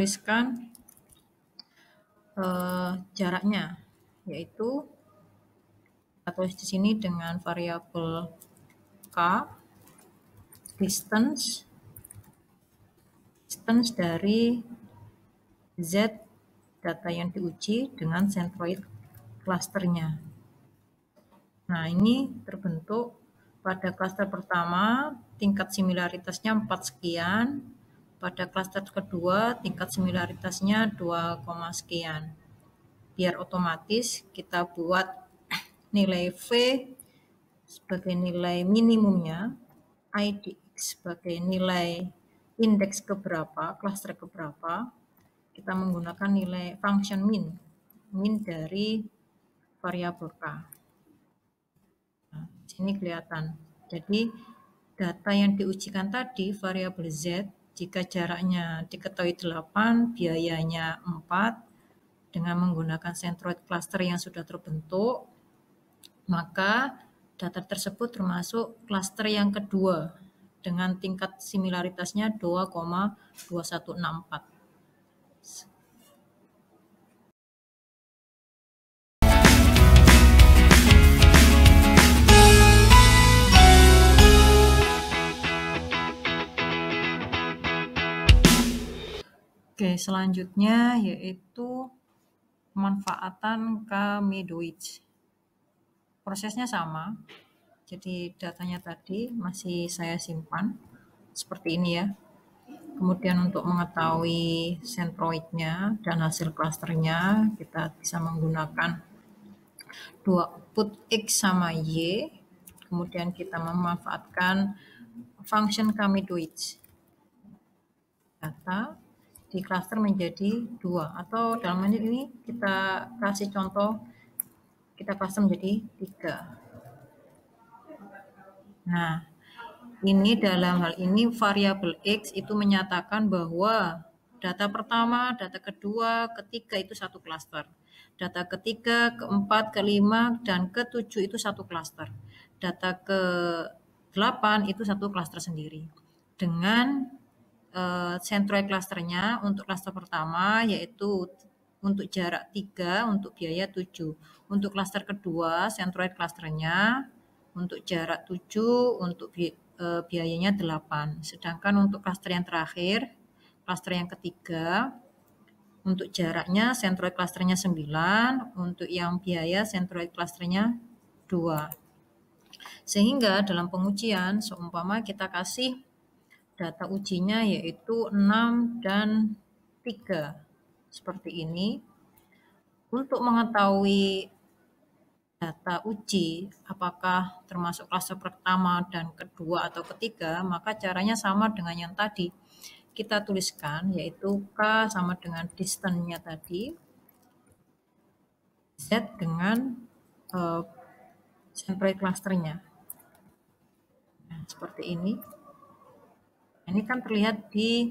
menuliskan jaraknya, yaitu kita tulis di sini dengan variabel k, distance dari Z data yang diuji dengan centroid clusternya. Nah, ini terbentuk pada klaster pertama tingkat similaritasnya 4 sekian, pada klaster kedua tingkat similaritasnya 2, sekian. Biar otomatis kita buat nilai V sebagai nilai minimumnya, IDX sebagai nilai indeks keberapa, klaster keberapa, kita menggunakan nilai function min dari variabel K. Nah, sini kelihatan. Jadi data yang diujikan tadi variabel Z, jika jaraknya diketahui 8, biayanya 4, dengan menggunakan centroid cluster yang sudah terbentuk, maka data tersebut termasuk klaster yang kedua dengan tingkat similaritasnya 2,2164. Oke, selanjutnya yaitu pemanfaatan K-Midwich. Prosesnya sama, jadi datanya tadi masih saya simpan seperti ini ya. Kemudian untuk mengetahui centroidnya dan hasil klasternya, kita bisa menggunakan dua output X sama Y. Kemudian kita memanfaatkan function K-Midwich. Data di klaster menjadi 2, atau dalam ini kita kasih contoh, kita klaster menjadi 3. Nah, ini dalam hal ini variabel X itu menyatakan bahwa data pertama, data kedua, ketiga itu satu klaster. Data ketiga, keempat, kelima, dan ketujuh itu satu klaster. Data ke-8 itu satu klaster sendiri. Dengan centroid clusternya untuk klaster pertama yaitu untuk jarak 3, untuk biaya 7. Untuk klaster kedua, centroid clusternya untuk jarak 7, untuk biayanya 8. Sedangkan untuk klaster yang terakhir, klaster yang ketiga, untuk jaraknya centroid clusternya 9, untuk yang biaya centroid clusternya 2. Sehingga dalam pengujian, seumpama kita kasih data ujinya yaitu 6 dan 3. Seperti ini. Untuk mengetahui data uji apakah termasuk klaster pertama dan kedua atau ketiga, maka caranya sama dengan yang tadi. Kita tuliskan yaitu K sama dengan distance-nya tadi, Z dengan centroid clusternya. Nah, seperti ini. Ini kan terlihat di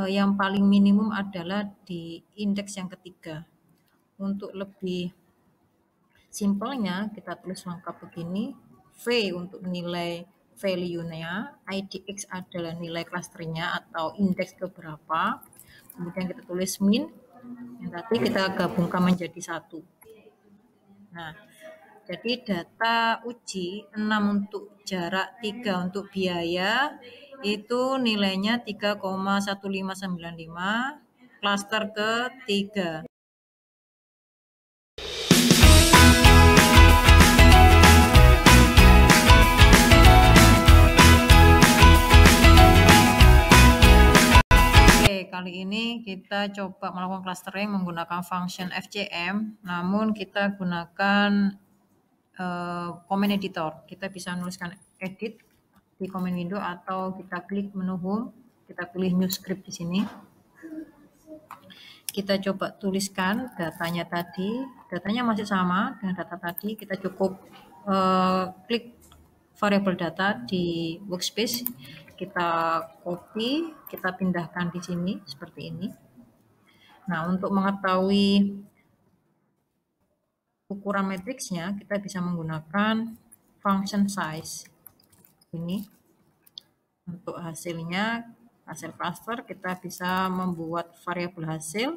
yang paling minimum adalah di indeks yang ketiga. Untuk lebih simpelnya kita tulis lengkap begini, V untuk nilai value-nya, IDX adalah nilai klasternya atau indeks keberapa, kemudian kita tulis min, yang tadi kita gabungkan menjadi 1. Nah, jadi data uji 6 untuk jarak, 3 untuk biaya, itu nilainya 3,1595, klaster ke-3. Kali ini kita coba melakukan clustering menggunakan function FCM, namun kita gunakan comment editor. Kita bisa menuliskan edit di comment window atau kita klik menu home, kita pilih new script di sini. Kita coba tuliskan datanya tadi, datanya masih sama dengan data tadi. Kita cukup klik variabel data di workspace, kita copy, kita pindahkan di sini seperti ini. Nah, untuk mengetahui ukuran matriksnya, kita bisa menggunakan function size. Ini untuk hasilnya hasil cluster, kita bisa membuat variabel hasil,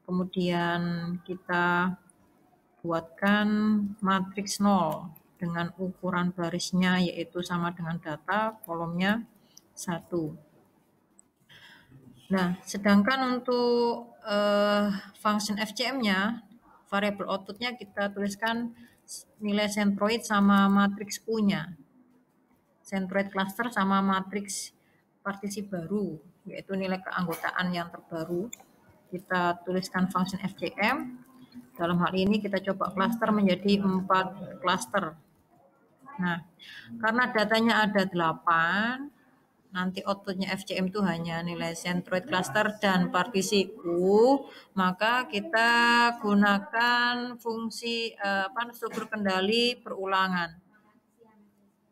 kemudian kita buatkan matriks 0 dengan ukuran barisnya yaitu sama dengan data, kolomnya 1. Nah, sedangkan untuk function FCM-nya, variabel output-nya kita tuliskan nilai centroid sama matriks U-nya. Centroid cluster sama matriks partisi baru, yaitu nilai keanggotaan yang terbaru. Kita tuliskan function FCM. Dalam hal ini kita coba cluster menjadi 4 cluster. Nah, karena datanya ada 8, nanti outputnya FCM itu hanya nilai centroid cluster dan partisi U, maka kita gunakan fungsi struktur kendali perulangan.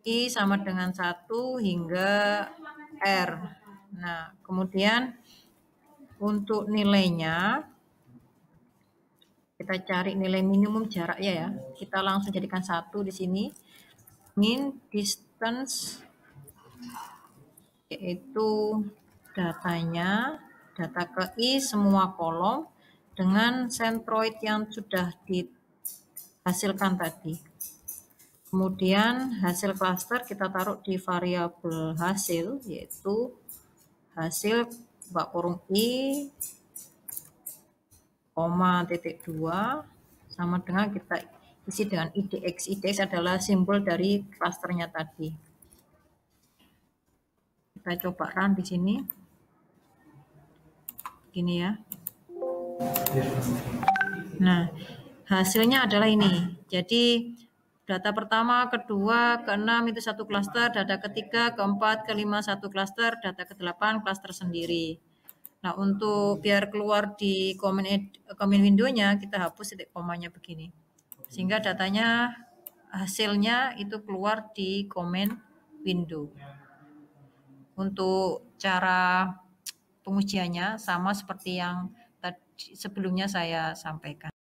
I sama dengan 1 hingga R. Nah, kemudian untuk nilainya, kita cari nilai minimum jaraknya ya. Kita langsung jadikan 1 di sini. Min distance yaitu datanya, data ke I semua kolom dengan centroid yang sudah dihasilkan tadi. Kemudian hasil cluster kita taruh di variabel hasil, yaitu hasil buka kurung I, koma titik 2 sama dengan kita isi dengan IDX. IDX adalah simbol dari clusternya tadi. Kita coba run di sini. Gini ya. Nah, hasilnya adalah ini. Jadi data pertama, kedua, keenam itu satu klaster, data ketiga, keempat, kelima satu klaster, data ke-8 klaster sendiri. Nah, untuk biar keluar di comment window-nya, kita hapus titik komanya begini. Sehingga datanya, hasilnya itu keluar di comment window. Untuk cara pengujiannya sama seperti yang tadi sebelumnya saya sampaikan.